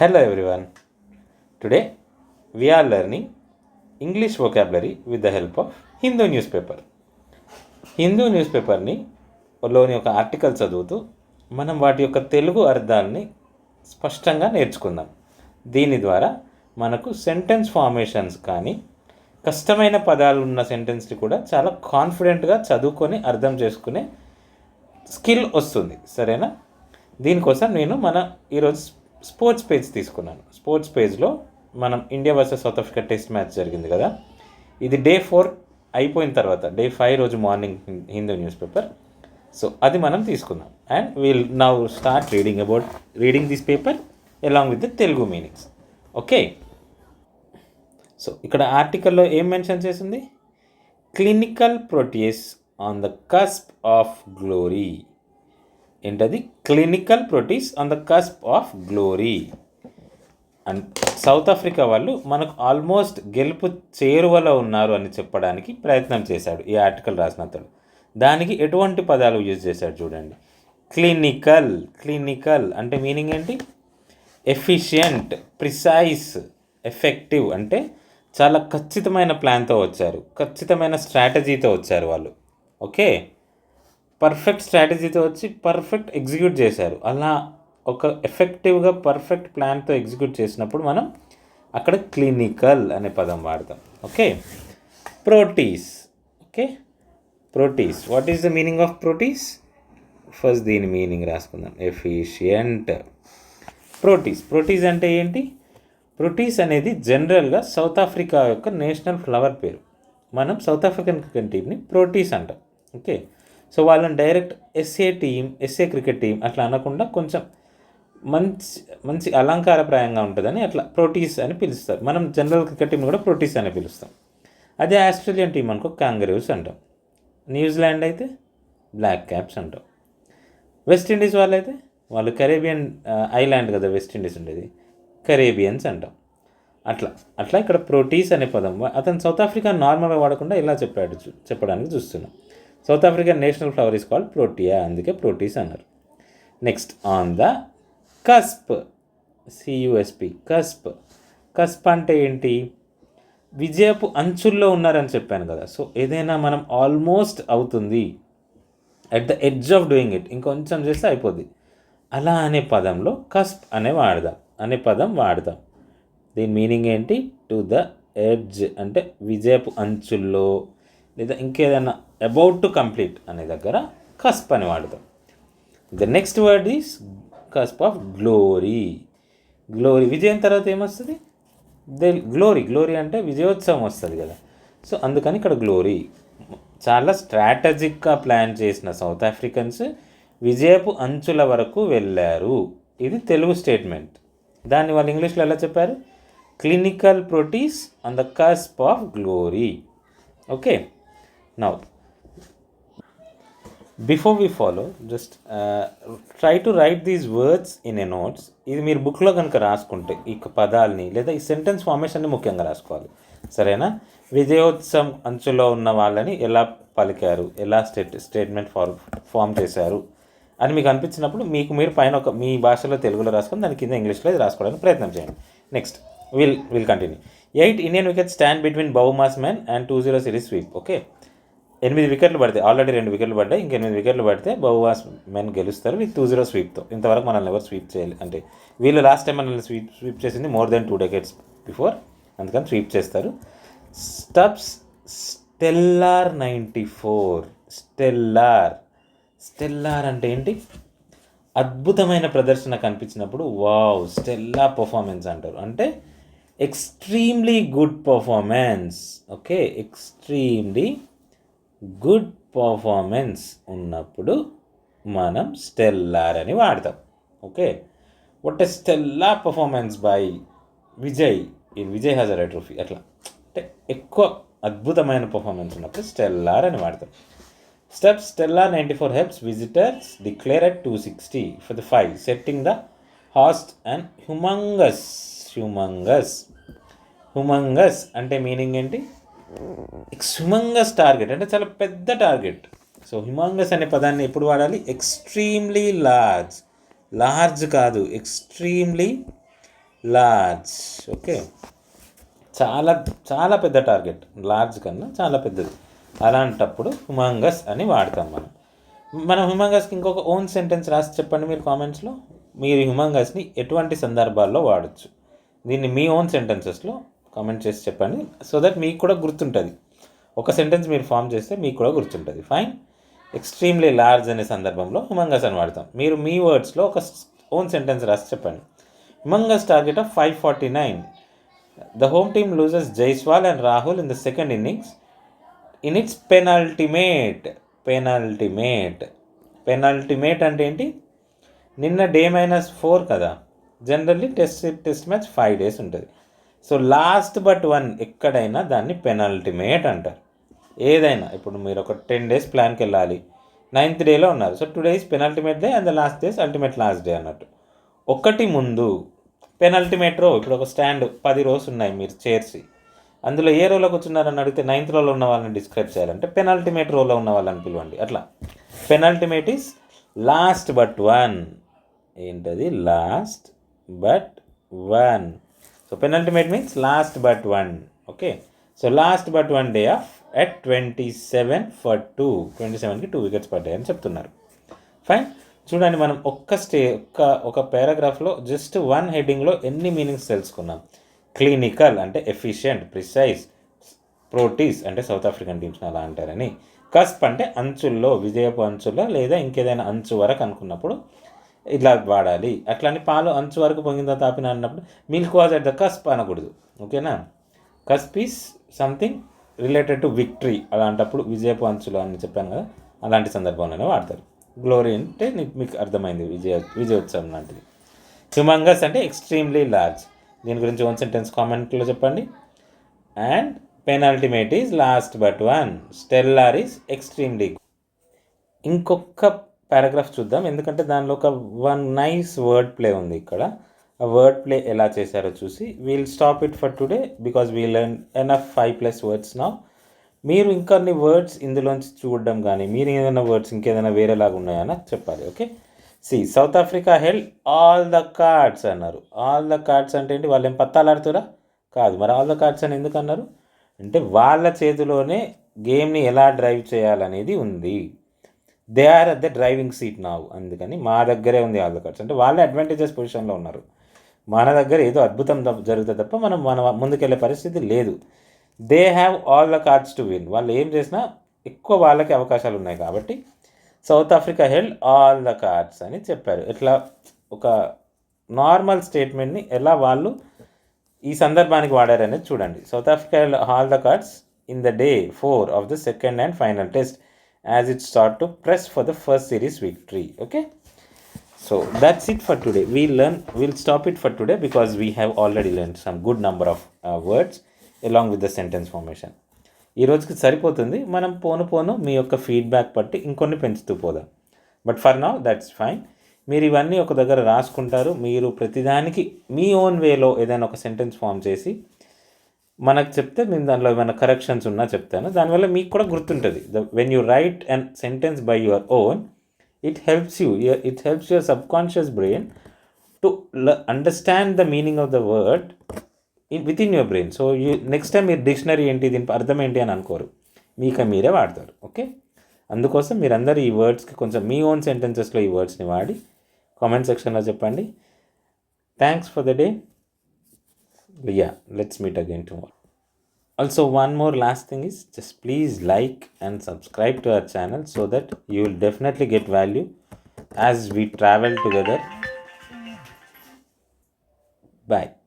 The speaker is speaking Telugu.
Hello everyone. Today we are learning English vocabulary with the help of Hindu news paper. Hindu news పేపర్ని లోని ఒక ఆర్టికల్ చదువుతూ మనం వాటి యొక్క తెలుగు అర్థాలని స్పష్టంగా నేర్చుకుందాం. దీని ద్వారా మనకు సెంటెన్స్ ఫార్మేషన్స్ కానీ కష్టమైన పదాలు ఉన్న సెంటెన్స్ని కూడా చాలా కాన్ఫిడెంట్గా చదువుకొని అర్థం చేసుకునే స్కిల్ వస్తుంది. సరేనా? దీనికోసం నేను ఈరోజు స్పోర్ట్స్ పేజ్ తీసుకున్నాను. స్పోర్ట్స్ పేజ్లో మనం India versus south Africa test match జరిగింది కదా, ఇది డే 4 అయిపోయిన తర్వాత డే 5 రోజు morning Hindu news paper. So అది మనం తీసుకుందాం and will now start reading this paper along with the Telugu meanings. Okay, so ఇక్కడ ఆర్టికల్లో ఏం మెన్షన్ చేసింది? Clinical Proteas on the cusp of glory. ఏంటది? Clinical Proteas on the cusp of glory. And South Africa వాళ్ళు మనకు ఆల్మోస్ట్ గెలుపు చేరువలో ఉన్నారు అని చెప్పడానికి ప్రయత్నం చేశాడు ఈ ఆర్టికల్ రాసిన అతడు. దానికి ఎటువంటి పదాలు యూజ్ చేశాడు చూడండి. క్లినికల్ అంటే మీనింగ్ ఏంటి? ఎఫిషియంట్, ప్రిసైజ్, ఎఫెక్టివ్ అంటే చాలా ఖచ్చితమైన ప్లాన్తో వచ్చారు, ఖచ్చితమైన స్ట్రాటజీతో వచ్చారు వాళ్ళు. ఓకే, పర్ఫెక్ట్ స్ట్రాటజీతో వచ్చి పర్ఫెక్ట్ ఎగ్జిక్యూట్ చేశారు. అలా ఒక ఎఫెక్టివ్గా పర్ఫెక్ట్ ప్లాన్తో ఎగ్జిక్యూట్ చేసినప్పుడు మనం అక్కడ క్లినికల్ అనే పదం వాడతాం. Okay, ప్రోటీస్. Okay, ప్రోటీస్. What is the meaning of ప్రోటీస్? First దీని మీనింగ్ రాసుకుందాం. ఎఫిషియంట్. ప్రోటీస్ అంటే ఏంటి? ప్రోటీస్ అనేది జనరల్గా సౌత్ ఆఫ్రికా యొక్క నేషనల్ ఫ్లవర్ పేరు. మనం సౌత్ ఆఫ్రికన్ క్రికెట్ టీంని ప్రోటీస్ అంటాం. ఓకే, సో వాళ్ళని డైరెక్ట్ ఎస్ఏ క్రికెట్ టీం అట్లా అనకుండా కొంచెం మంచి అలంకారప్రాయంగా ఉంటుందని అట్లా ప్రోటీస్ అని పిలుస్తారు. మనం జనరల్ క్రికెట్ టీం కూడా ప్రోటీస్ అని పిలుస్తాం. అదే ఆస్ట్రేలియన్ టీం అనుకో కాంగరూస్ అంటాం. న్యూజిలాండ్ అయితే బ్లాక్ క్యాప్స్ అంటాం. వెస్టిండీస్ వాళ్ళైతే వాళ్ళు కరేబియన్ ఐలాండ్ కదా వెస్టిండీస్ ఉండేది, కరేబియన్స్ అంటాం. అట్లా ఇక్కడ ప్రోటీస్ అనే పదం అతను సౌత్ ఆఫ్రికా నార్మల్గా వాడకుండా ఇలా చెప్పడానికి చూస్తున్నాం. South African national flower is called Protea, అందుకే ప్రోటీస్ అన్నారు. Next, on the cusp, C U S P, cusp అంటే ఏంటి? విజయపు అంచుల్లో ఉన్నారని చెప్పాను కదా. సో ఏదైనా మనం ఆల్మోస్ట్ అవుతుంది, at the edge of doing it, ఇంకొంచెం చేస్తే అయిపోద్ది, అలా అనే పదంలో కస్ప్ అనే పదం వాడదాం. దీని మీనింగ్ ఏంటి? టు ద ఎడ్జ్ అంటే విజయపు అంచుల్లో, లేదా ఇంకేదైనా అబౌట్ టు కంప్లీట్ అనే దగ్గర కస్ప్ అని వాడతాం. The next word is cusp of glory. విజయం తర్వాత ఏమొస్తుంది? గ్లోరీ అంటే విజయోత్సవం వస్తుంది కదా. సో అందుకని ఇక్కడ గ్లోరీ. చాలా స్ట్రాటజిక్గా ప్లాన్ చేసిన సౌత్ ఆఫ్రికన్స్ విజయపు అంచుల వరకు వెళ్ళారు. ఇది తెలుగు స్టేట్మెంట్. దాన్ని వాళ్ళు ఇంగ్లీష్లో ఎలా చెప్పారు? Clinical Proteas on the cusp of glory. Okay, now before we follow, just try to write these words in a notes. ఇది మీరు బుక్లో కనుక రాసుకుంటే ఈ పదాలని లేదా ఈ సెంటెన్స్ ఫార్మేషన్ని ముఖ్యంగా రాసుకోవాలి. సరేనా? విజయోత్సవం అంచులో ఉన్న వాళ్ళని ఎలా పలికారు, ఎలా స్టేట్మెంట్ ఫామ్ చేశారు అని మీకు అనిపించినప్పుడు మీరు పైన మీ భాషలో తెలుగులో రాసుకొని దాని కింద ఇంగ్లీష్లో ఇది రాసుకోవడానికి ప్రయత్నం చేయండి. Next will continue. 8 Indian wickets stand between Bavuma's men and 2-0 series sweep. Okay, 8 వికెట్లు పడతాయి. ఆల్రెడీ 2 వికెట్లు పడ్డాయి, ఇంక 8 వికెట్లు పడితే బౌమాస్ మెన్ గెలుస్తారు విత్ 2-0 స్వీప్తో. ఇంతవరకు మనల్ని ఎవరు స్వీప్ చేయాలి అంటే వీళ్ళు లాస్ట్ టైం మనల్ని స్వీప్ చేసింది మోర్ దెన్ 2 decades బిఫోర్, అందుకని స్వీప్ చేస్తారు. Stubbs stellar 94. స్టెల్లార్ అంటే ఏంటి? అద్భుతమైన ప్రదర్శన కనిపించినప్పుడు వావ్ స్టెల్లార్ పర్ఫార్మెన్స్ అంటారు. అంటే extremely good performance. Okay, extremely good performance ఉన్నప్పుడు మనం స్టెల్లార్ అని వాడతాం. Okay, what a stellar performance by Vijay Hazare trophy. అట్లా అంటే ఎక్కువ అద్భుతమైన పర్ఫార్మెన్స్ ఉన్నప్పుడు స్టెల్లార్ అని వాడతాం. Steps stellar 94 helps visitors declare at 260 for the 5, setting the host and humongous అంటే మీనింగ్ ఏంటి? హ్యూమంగస్ టార్గెట్ అంటే చాలా పెద్ద టార్గెట్. సో హ్యూమంగస్ అనే పదాన్ని ఎప్పుడు వాడాలి? ఎక్స్ట్రీమ్లీ లార్జ్ కాదు, ఎక్స్ట్రీమ్లీ లార్జ్. ఓకే, చాలా చాలా పెద్ద టార్గెట్, లార్జ్ కన్నా చాలా పెద్దది. అలాంటప్పుడు హ్యూమంగస్ అని వాడతాం మనం హ్యూమంగస్కి ఇంకొక ఓన్ సెంటెన్స్ రాసి చెప్పండి మీరు కామెంట్స్లో. మీరు హ్యూమంగస్ని ఎటువంటి సందర్భాల్లో వాడచ్చు, దీన్ని మీ ఓన్ సెంటెన్సెస్లో కామెంట్ చేసి చెప్పండి, సో దట్ మీకు కూడా గుర్తుంటుంది. ఒక సెంటెన్స్ మీరు ఫామ్ చేస్తే మీకు కూడా గుర్తుంటుంది. ఫైన్. ఎక్స్ట్రీమ్లీ లార్జ్ అనే సందర్భంలో హ్యూమంగస్ అని వాడతాం. మీరు మీ వర్డ్స్లో ఒక ఓన్ సెంటెన్స్ రాసి చెప్పండి. Humongous target of 549. The home team loses Jaiswal and Rahul in the second innings in its penultimate. Penultimate అంటే ఏంటి? నిన్న -4 కదా, జనరల్లీ టెస్ట్ మ్యాచ్ 5 days ఉంటుంది. సో లాస్ట్ బట్ 1 ఎక్కడైనా దాన్ని పెనల్టిమేట్ అంటారు. ఏదైనా ఇప్పుడు మీరు ఒక 10 days ప్లాన్కి వెళ్ళాలి, 9th డేలో ఉన్నారు, so today is penultimate day and the last days ultimate last day అన్నట్టు. ఒకటి ముందు పెనల్టిమేట్ రో, ఇప్పుడు ఒక స్టాండ్ 10 rows ఉన్నాయి మీరు చైర్స్, అందులో ఏ రోలో కూర్చున్నారని అడిగితే 9th రోలో ఉన్న వాళ్ళని డిస్క్రైబ్ చేయాలంటే పెనల్టిమేట్ రోలో ఉన్న వాళ్ళని పిలవండి. అట్లా పెనల్టిమేట్ ఈజ్ లాస్ట్ బట్ 1. ఏంటది? Last but 1. So penultimate means last but 1. Okay, so last but 1 day of at 27 for 2. 27కి 2 wickets పడ్డాయని చెప్తున్నారు. ఫైన్. చూడండి, మనం ఒక పారాగ్రాఫ్లో జస్ట్ 1 హెడ్డింగ్లో ఎన్ని మీనింగ్స్ తెలుసుకున్నాం. క్లినికల్ అంటే ఎఫిషియంట్, ప్రిసైజ్, ప్రోటీస్ అంటే సౌత్ ఆఫ్రికన్ టీమ్స్ని అలా అంటారని, కస్ప్ అంటే అంచుల్లో, విజయపు అంచుల్లో లేదా ఇంకేదైనా అంచు వరకు అనుకున్నప్పుడు ఇలా వాడాలి. అట్లని పాలు అంచు వరకు పొంగిందో తాపిన అన్నప్పుడు milk was at the cusp అనకూడదు. ఓకేనా? Cusp is something related to victory, అలాంటప్పుడు విజయపు అంచులు అని చెప్పాను కదా, అలాంటి సందర్భంలోనే వాడతారు. గ్లోరీ అంటే మీకు అర్థమైంది, విజయోత్సవం లాంటిది. హ్యూమంగస్ అంటే ఎక్స్ట్రీమ్లీ లార్జ్. దీని గురించి ఓన్ సెంటెన్స్ కామెంట్లో చెప్పండి. And penultimate is lost but 1. Stellar is extremely. ఇంకొక పారాగ్రాఫ్ చూద్దాం, ఎందుకంటే దానిలో ఒక నైస్ వర్డ్ ప్లే ఉంది ఇక్కడ. ఆ వర్డ్ ప్లే ఎలా చేశారో చూసి we'll stop it for today because we learn enough 5+ words now. మీరు ఇంకొన్ని వర్డ్స్ ఇందులోంచి చూడడం కానీ, మీరు ఏదైనా వర్డ్స్ ఇంకేదైనా వేరేలాగా ఉన్నాయా నాకు చెప్పాలి. Okay, south Africa held all the cards అన్నారు. ఆల్ ద కార్డ్స్ అంటే ఏంటి? వాళ్ళు ఏం పత్తాలు ఆడుతురా? కాదు. మరి ఆల్ ద కార్డ్స్ అని ఎందుకు అన్నారు అంటే వాళ్ళ చేతిలోనే గేమ్ని ఎలా డ్రైవ్ చేయాలనేది ఉంది. They are at the driving seat now. అందుకని మా దగ్గరే ఉంది ఆల్ ద కార్డ్స్ అంటే వాళ్ళే అడ్వాంటేజెస్ పొజిషన్లో ఉన్నారు. మన దగ్గర ఏదో అద్భుతం జరుగుతుంది తప్ప మన ముందుకెళ్ళే పరిస్థితి లేదు. They have all the cards to win. వాళ్ళు ఏం చేసినా ఎక్కువ వాళ్ళకి అవకాశాలు ఉన్నాయి కాబట్టి south Africa held all the cards అని చెప్పారు. ఇట్లా ఒక నార్మల్ స్టేట్మెంట్ని ఎలా వాళ్ళు ఈ సందర్భానికి వాడారనేది చూడండి. South Africa held all the cards in the day 4 of the second and final test as it start to press for the first series victory. Okay, so that's it for today. We'll stop it for today because we have already learned some good number of words along with the sentence formation. ఈ రోజుకి సరిపోతుంది. మనం పోను మీ యొక్క ఫీడ్బ్యాక్ బట్టి ఇంకొన్ని పెంచుతూ పోదాం. But for now that's fine. మీరు ఇవన్నీ ఒక దగ్గర రాసుకుంటారు. మీరు ప్రతిదానికి మీ ఓన్ వేలో ఏదైనా ఒక సెంటెన్స్ ఫామ్ చేసి మనకు చెప్తే మేము దానిలో ఏమైనా కరెక్షన్స్ ఉన్నా చెప్తాను. దానివల్ల మీకు కూడా గుర్తుంటుంది. When you right and sentence by your own, it helps your subconscious brain to understand the meaning of the word within your brain. So next time మీరు డిక్షనరీ ఏంటి, దీని అర్థం ఏంటి అని అనుకోరు, మీరే వాడతారు. ఓకే, అందుకోసం మీరందరూ ఈ వర్డ్స్కి కొంచెం మీ ఓన్ సెంటెన్సెస్లో ఈ వర్డ్స్ని వాడి కామెంట్ సెక్షన్లో చెప్పండి. Thanks for the day. Let's meet again tomorrow. Also, one more last thing is just please like and subscribe to our channel so that you will definitely get value as we travel together. Bye.